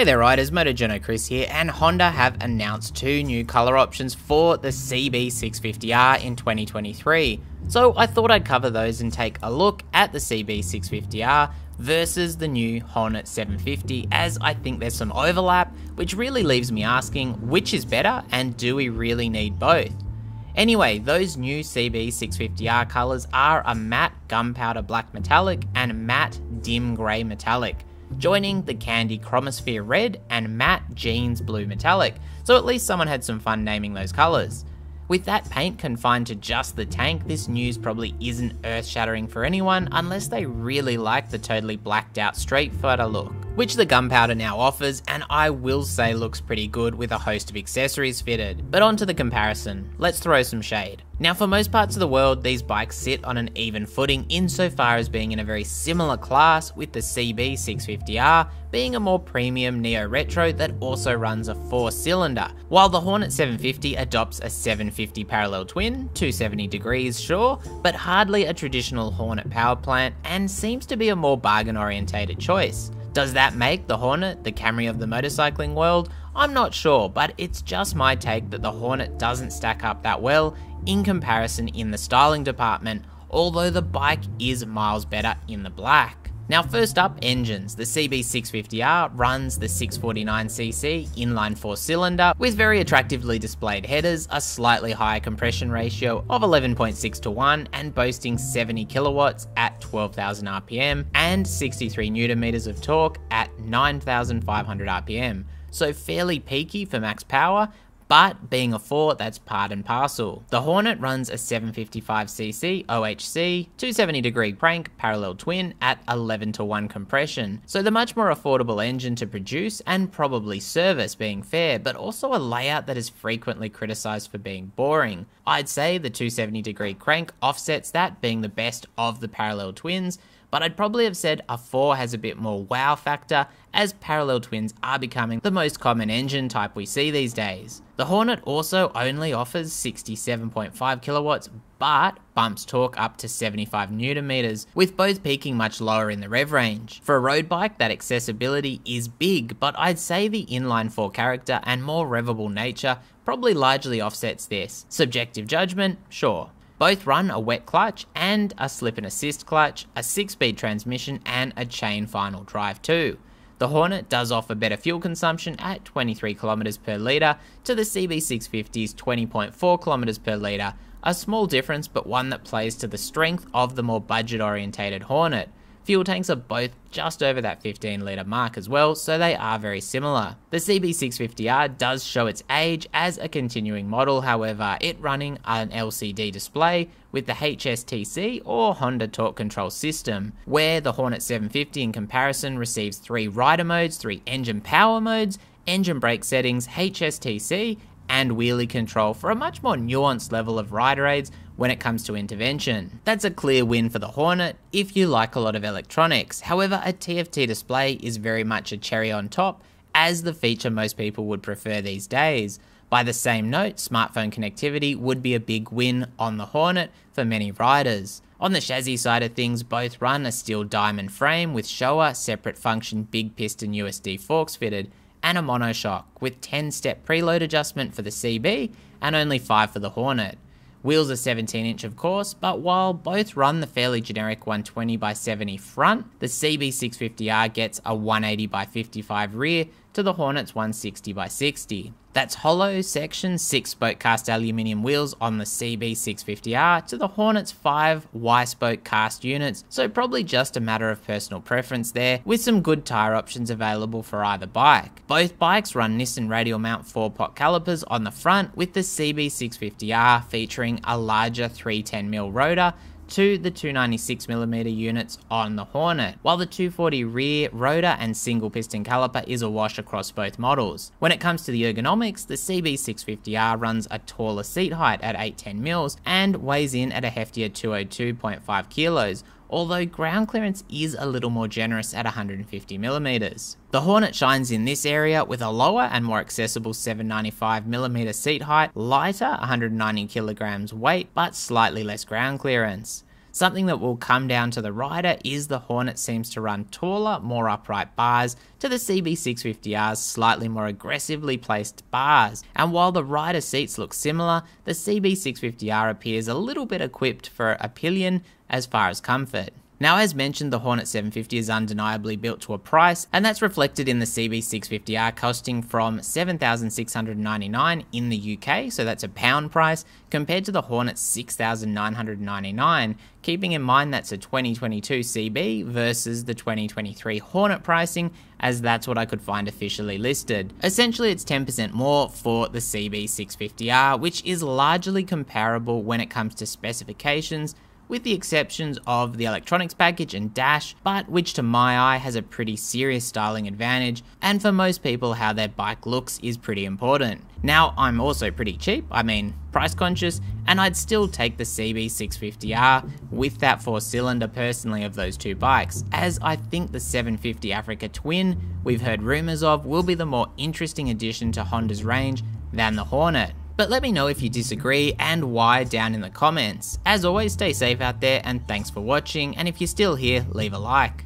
Hey there riders, Moto Journo Kris here, and Honda have announced two new colour options for the CB650R in 2023. So I thought I'd cover those and take a look at the CB650R versus the new Hornet 750, as I think there's some overlap, which really leaves me asking which is better and do we really need both? Anyway, those new CB650R colours are a matte gunpowder black metallic and matte dim grey metallic, joining the candy Chromosphere red and matte jeans blue metallic, so at least someone had some fun naming those colours. With that paint confined to just the tank, this news probably isn't earth-shattering for anyone unless they really like the totally blacked out streetfighter look, which the gunpowder now offers, and I will say looks pretty good with a host of accessories fitted. But on to the comparison, let's throw some shade. Now for most parts of the world, these bikes sit on an even footing insofar as being in a very similar class, with the CB650R being a more premium neo-retro that also runs a 4-cylinder, while the Hornet 750 adopts a 750 parallel twin, 270 degrees sure, but hardly a traditional Hornet powerplant, and seems to be a more bargain-orientated choice. Does that make the Hornet the Camry of the motorcycling world? I'm not sure, but it's just my take that the Hornet doesn't stack up that well in comparison in the styling department, although the bike is miles better in the black. Now first up, engines. The CB650R runs the 649cc inline 4-cylinder with very attractively displayed headers, a slightly higher compression ratio of 11.6 to 1 and boasting 70 kilowatts at 12,000 RPM and 63 Newton meters of torque at 9,500 RPM. So fairly peaky for max power, but being a 4, that's part and parcel. The Hornet runs a 755cc OHC, 270 degree crank, parallel twin at 11 to 1 compression. So the much more affordable engine to produce and probably service, being fair, but also a layout that is frequently criticized for being boring. I'd say the 270 degree crank offsets that, being the best of the parallel twins, but I'd probably have said a 4 has a bit more wow factor, as parallel twins are becoming the most common engine type we see these days. The Hornet also only offers 67.5 kilowatts, but bumps torque up to 75 Newton meters, with both peaking much lower in the rev range. For a road bike, that accessibility is big, but I'd say the inline 4 character and more revable nature probably largely offsets this. Subjective judgment, sure. Both run a wet clutch and a slip and assist clutch, a 6-speed transmission and a chain final drive too. The Hornet does offer better fuel consumption at 23 km per litre to the CB650's 20.4 km per litre, a small difference but one that plays to the strength of the more budget orientated Hornet. Fuel tanks are both just over that 15 litre mark as well, so they are very similar. The CB650R does show its age as a continuing model, however, it running an LCD display with the HSTC or Honda Torque Control System, where the Hornet 750 in comparison receives 3 rider modes, 3 engine power modes, engine brake settings, HSTC, and wheelie control for a much more nuanced level of rider aids when it comes to intervention. That's a clear win for the Hornet if you like a lot of electronics. However, a TFT display is very much a cherry on top, as the feature most people would prefer these days. By the same note, smartphone connectivity would be a big win on the Hornet for many riders. On the chassis side of things, both run a steel diamond frame with Showa separate function big piston USD forks fitted, and a monoshock with 10-step preload adjustment for the CB and only 5 for the Hornet. Wheels are 17-inch of course, but while both run the fairly generic 120/70 front, the CB650R gets a 180/55 rear to the Hornet's 160/60. That's hollow section 6-spoke cast aluminium wheels on the CB650R to the Hornet's 5 Y-spoke cast units, so probably just a matter of personal preference there, with some good tyre options available for either bike. Both bikes run Nissan radial mount 4-pot calipers on the front, with the CB650R featuring a larger 310mm rotor to the 296mm units on the Hornet, while the 240 rear rotor and single piston caliper is a wash across both models. When it comes to the ergonomics, the CB650R runs a taller seat height at 810mm and weighs in at a heftier 202.5 kilos, although ground clearance is a little more generous at 150mm. The Hornet shines in this area with a lower and more accessible 795mm seat height, lighter 190kg weight, but slightly less ground clearance. Something that will come down to the rider is the Hornet seems to run taller, more upright bars to the CB650R's slightly more aggressively placed bars. And while the rider seats look similar, the CB650R appears a little bit equipped for a pillion as far as comfort. Now, as mentioned, the Hornet 750 is undeniably built to a price, and that's reflected in the CB650R costing from $7,699 in the UK, so that's a pound price, compared to the Hornet $6,999, keeping in mind that's a 2022 CB versus the 2023 Hornet pricing, as that's what I could find officially listed. Essentially, it's 10% more for the CB650R, which is largely comparable when it comes to specifications, with the exceptions of the electronics package and dash, but which to my eye has a pretty serious styling advantage, and for most people how their bike looks is pretty important. Now, I'm also pretty cheap, price conscious, and I'd still take the CB650R with that 4-cylinder personally of those two bikes, as I think the 750 Africa Twin we've heard rumours of will be the more interesting addition to Honda's range than the Hornet. But let me know if you disagree and why down in the comments. As always, stay safe out there and thanks for watching, and if you're still here, leave a like.